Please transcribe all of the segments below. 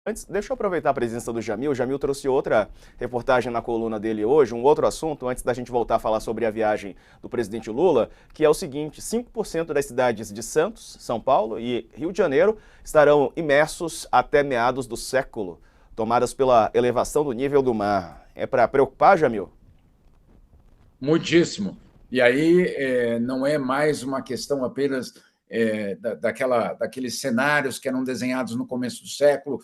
Antes, deixa eu aproveitar a presença do Jamil. O Jamil trouxe outra reportagem na coluna dele hoje, um outro assunto, antes da gente voltar a falar sobre a viagem do presidente Lula, que é o seguinte: 5% das cidades de Santos, São Paulo e Rio de Janeiro estarão imersos até meados do século, tomadas pela elevação do nível do mar. É para preocupar, Jamil? Muitíssimo. E aí não é mais uma questão apenas daqueles cenários que eram desenhados no começo do século,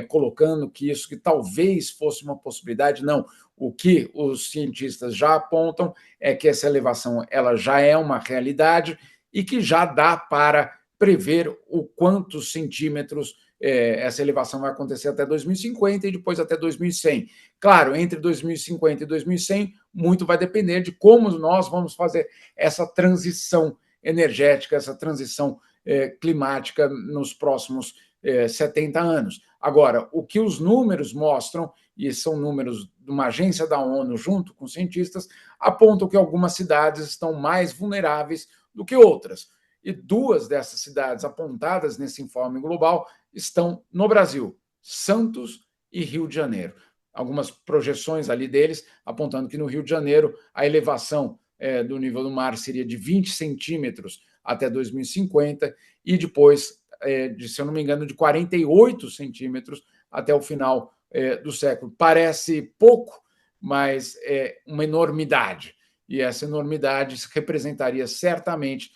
colocando que isso que talvez fosse uma possibilidade. Não. O que os cientistas já apontam é que essa elevação ela já é uma realidade e que já dá para prever o quantos centímetros essa elevação vai acontecer até 2050 e depois até 2100. Claro, entre 2050 e 2100, muito vai depender de como nós vamos fazer essa transição energética, essa transição climática nos próximos 70 anos. Agora, o que os números mostram, e são números de uma agência da ONU junto com cientistas, apontam que algumas cidades estão mais vulneráveis do que outras. E duas dessas cidades apontadas nesse informe global estão no Brasil, Santos e Rio de Janeiro. Algumas projeções ali deles apontando que no Rio de Janeiro a elevação do nível do mar seria de 20 centímetros até 2050 e depois, se eu não me engano, de 48 centímetros até o final do século. Parece pouco, mas é uma enormidade. E essa enormidade representaria certamente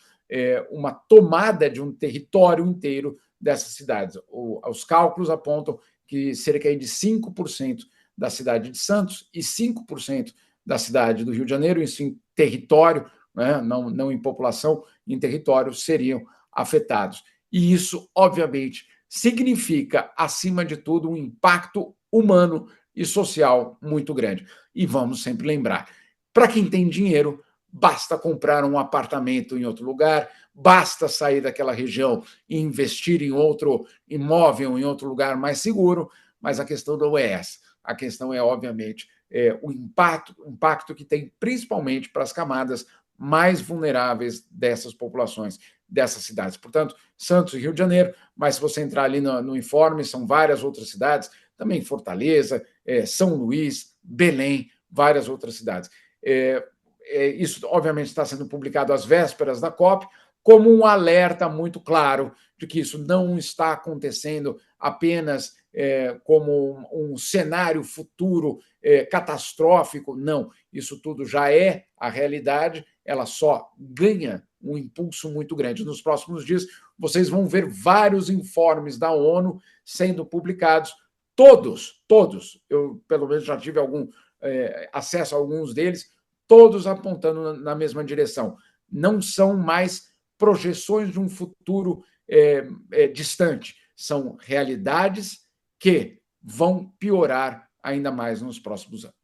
uma tomada de um território inteiro dessas cidades. Os cálculos apontam que cerca de 5% da cidade de Santos e 5% da cidade do Rio de Janeiro, isso em território, né, não em população, em território, seriam afetados. E isso, obviamente, significa, acima de tudo, um impacto humano e social muito grande. E vamos sempre lembrar, para quem tem dinheiro, basta comprar um apartamento em outro lugar, basta sair daquela região e investir em outro imóvel, em outro lugar mais seguro, mas a questão não é essa. A questão é, obviamente, o impacto que tem principalmente para as camadas mais vulneráveis dessas populações, dessas cidades. Portanto, Santos e Rio de Janeiro, mas se você entrar ali no informe, são várias outras cidades, também Fortaleza, São Luís, Belém, várias outras cidades. Isso, obviamente, está sendo publicado às vésperas da COP, como um alerta muito claro de que isso não está acontecendo apenas como um cenário futuro catastrófico. Não, isso tudo já é a realidade, ela só ganha um impulso muito grande. Nos próximos dias, vocês vão ver vários informes da ONU sendo publicados, todos, eu pelo menos já tive algum acesso a alguns deles, todos apontando na mesma direção. Não são mais projeções de um futuro distante, são realidades que vão piorar ainda mais nos próximos anos.